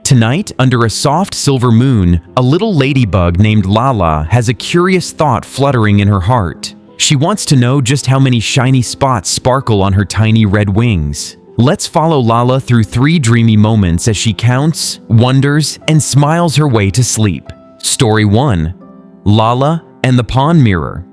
Tonight, under a soft silver moon, a little ladybug named Lala has a curious thought fluttering in her heart. She wants to know just how many shiny spots sparkle on her tiny red wings. Let's follow Lala through 3 dreamy moments as she counts, wonders, and smiles her way to sleep. Story 1. Lala and the Pond Mirror.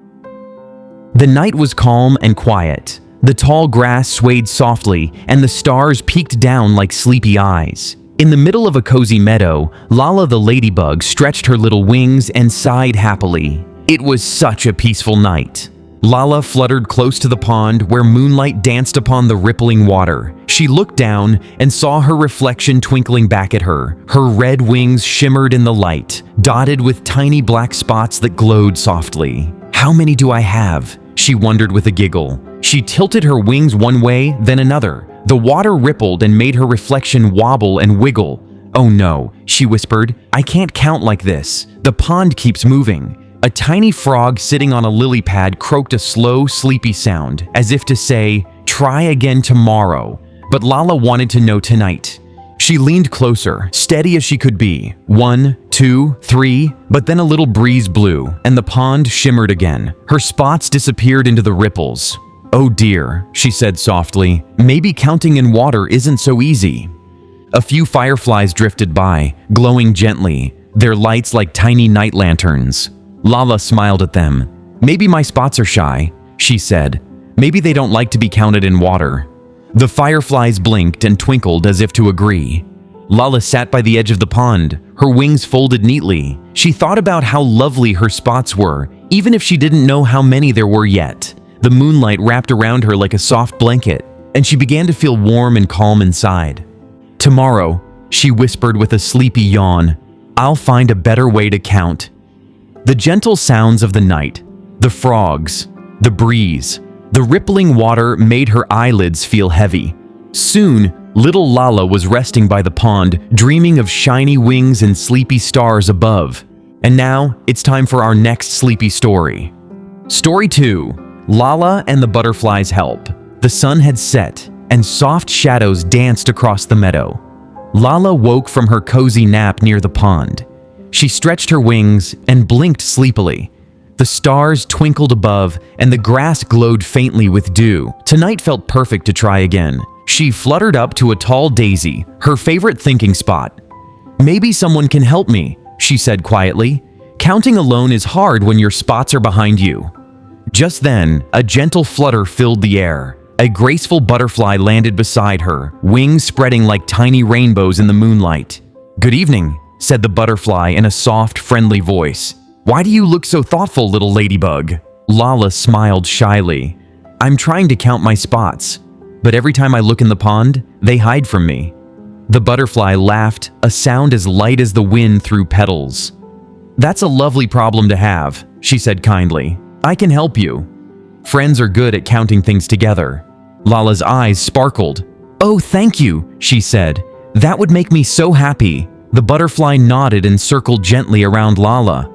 The night was calm and quiet. The tall grass swayed softly, and the stars peeked down like sleepy eyes. In the middle of a cozy meadow, Lala the ladybug stretched her little wings and sighed happily. It was such a peaceful night. Lala fluttered close to the pond where moonlight danced upon the rippling water. She looked down and saw her reflection twinkling back at her. Her red wings shimmered in the light, dotted with tiny black spots that glowed softly. "How many do I have?" she wondered with a giggle. She tilted her wings one way, then another. The water rippled and made her reflection wobble and wiggle. "Oh no," she whispered, "I can't count like this. The pond keeps moving." A tiny frog sitting on a lily pad croaked a slow, sleepy sound, as if to say, "Try again tomorrow." But Lala wanted to know tonight. She leaned closer, steady as she could be. 1, 2, 3, but then a little breeze blew, and the pond shimmered again. Her spots disappeared into the ripples. "Oh dear," she said softly, "maybe counting in water isn't so easy." A few fireflies drifted by, glowing gently, their lights like tiny night lanterns. Lala smiled at them. "Maybe my spots are shy," she said. "Maybe they don't like to be counted in water." The fireflies blinked and twinkled as if to agree. Lala sat by the edge of the pond, her wings folded neatly. She thought about how lovely her spots were, even if she didn't know how many there were yet. The moonlight wrapped around her like a soft blanket, and she began to feel warm and calm inside. "Tomorrow," she whispered with a sleepy yawn, "I'll find a better way to count." The gentle sounds of the night, the frogs, the breeze, the rippling water made her eyelids feel heavy. Soon, little Lala was resting by the pond, dreaming of shiny wings and sleepy stars above. And now, it's time for our next sleepy story. Story 2. Lala and the Butterfly's Help. The sun had set, and soft shadows danced across the meadow. Lala woke from her cozy nap near the pond. She stretched her wings and blinked sleepily. The stars twinkled above, and the grass glowed faintly with dew. Tonight felt perfect to try again. She fluttered up to a tall daisy, her favorite thinking spot. "Maybe someone can help me," she said quietly. "Counting alone is hard when your spots are behind you." Just then, a gentle flutter filled the air. A graceful butterfly landed beside her, wings spreading like tiny rainbows in the moonlight. "Good evening," said the butterfly in a soft, friendly voice. "Why do you look so thoughtful, little ladybug?" Lala smiled shyly. "I'm trying to count my spots, but every time I look in the pond, they hide from me." The butterfly laughed, a sound as light as the wind through petals. "That's a lovely problem to have," she said kindly. "I can help you. Friends are good at counting things together." Lala's eyes sparkled. "Oh, thank you," she said. "That would make me so happy." The butterfly nodded and circled gently around Lala.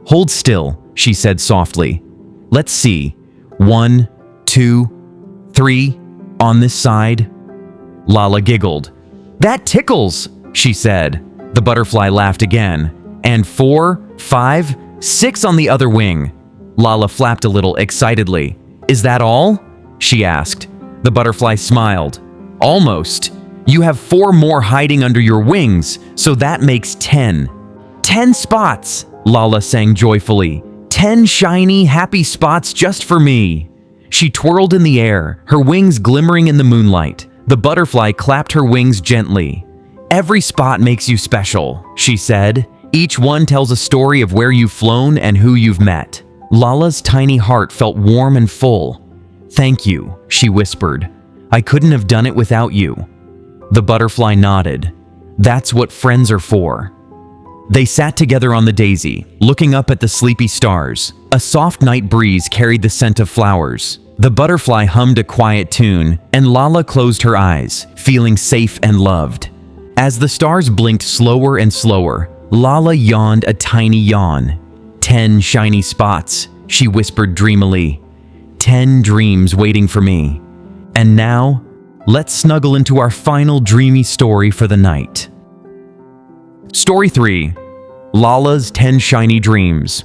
"Hold still," she said softly. "Let's see. 1, 2, 3, on this side." Lala giggled. "That tickles," she said. The butterfly laughed again. "And 4, 5, 6 on the other wing." Lala flapped a little excitedly. "Is that all?" she asked. The butterfly smiled. "Almost. You have 4 more hiding under your wings, so that makes 10. 10 spots!" Lala sang joyfully. 10 shiny, happy spots just for me." She twirled in the air, her wings glimmering in the moonlight. The butterfly clapped her wings gently. "Every spot makes you special," she said. "Each one tells a story of where you've flown and who you've met." Lala's tiny heart felt warm and full. "Thank you," she whispered. "I couldn't have done it without you." The butterfly nodded. "That's what friends are for." They sat together on the daisy, looking up at the sleepy stars. A soft night breeze carried the scent of flowers. The butterfly hummed a quiet tune, and Lala closed her eyes, feeling safe and loved. As the stars blinked slower and slower, Lala yawned a tiny yawn. 10 shiny spots," she whispered dreamily. 10 dreams waiting for me. And now, let's snuggle into our final dreamy story for the night. Story 3. Lala's 10 Shiny Dreams.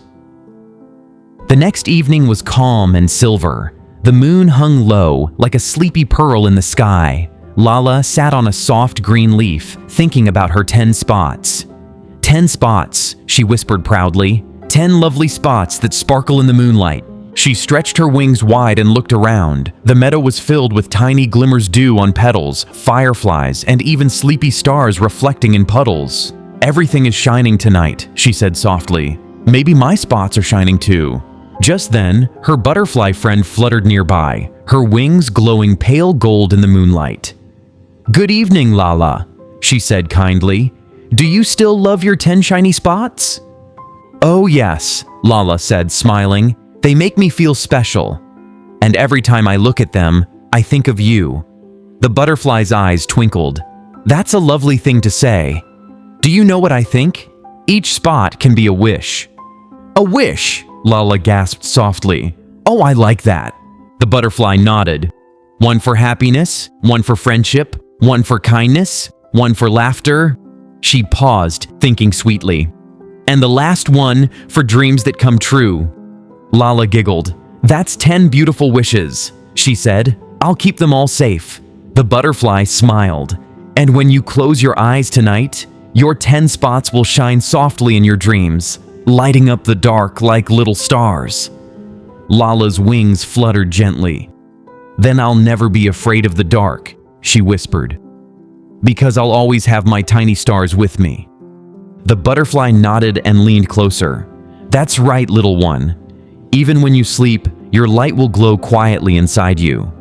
The next evening was calm and silver. The moon hung low, like a sleepy pearl in the sky. Lala sat on a soft green leaf, thinking about her 10 spots. 10 spots, she whispered proudly. 10 lovely spots that sparkle in the moonlight. She stretched her wings wide and looked around. The meadow was filled with tiny glimmers dew on petals, fireflies, and even sleepy stars reflecting in puddles. Everything is shining tonight, she said softly. Maybe my spots are shining too. Just then, her butterfly friend fluttered nearby, her wings glowing pale gold in the moonlight. Good evening, Lala, she said kindly. Do you still love your 10 shiny spots? Oh yes, Lala said, smiling. They make me feel special. And every time I look at them, I think of you. The butterfly's eyes twinkled. That's a lovely thing to say. Do you know what I think? Each spot can be a wish. A wish? Lala gasped softly. Oh, I like that. The butterfly nodded. One for happiness, one for friendship, one for kindness, one for laughter. She paused, thinking sweetly. And the last one for dreams that come true. Lala giggled. That's 10 beautiful wishes, she said. I'll keep them all safe. The butterfly smiled. And when you close your eyes tonight, your 10 spots will shine softly in your dreams, lighting up the dark like little stars. Lala's wings fluttered gently. Then I'll never be afraid of the dark, she whispered. Because I'll always have my tiny stars with me. The butterfly nodded and leaned closer. That's right, little one. Even when you sleep, your light will glow quietly inside you.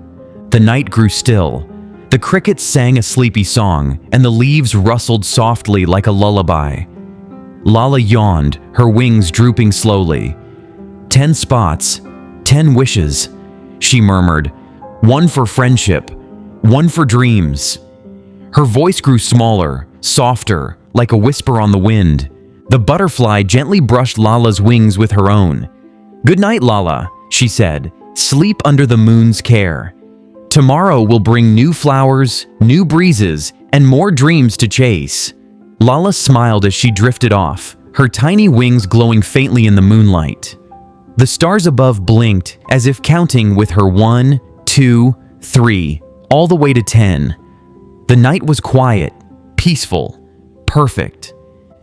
The night grew still. The crickets sang a sleepy song, and the leaves rustled softly like a lullaby. Lala yawned, her wings drooping slowly. 10 spots, 10 wishes, she murmured. One for friendship, one for dreams. Her voice grew smaller, softer, like a whisper on the wind. The butterfly gently brushed Lala's wings with her own. Good night, Lala, she said. Sleep under the moon's care. Tomorrow will bring new flowers, new breezes, and more dreams to chase. Lala smiled as she drifted off, her tiny wings glowing faintly in the moonlight. The stars above blinked as if counting with her 1, 2, 3, all the way to 10. The night was quiet, peaceful, perfect.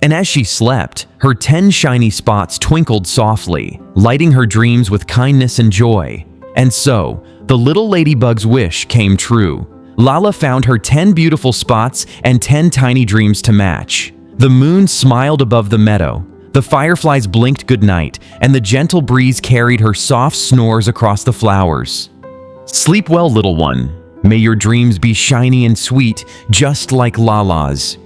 And as she slept, her 10 shiny spots twinkled softly, lighting her dreams with kindness and joy. And so, the little ladybug's wish came true. Lala found her 10 beautiful spots and 10 tiny dreams to match. The moon smiled above the meadow, the fireflies blinked goodnight, and the gentle breeze carried her soft snores across the flowers. Sleep well, little one. May your dreams be shiny and sweet, just like Lala's.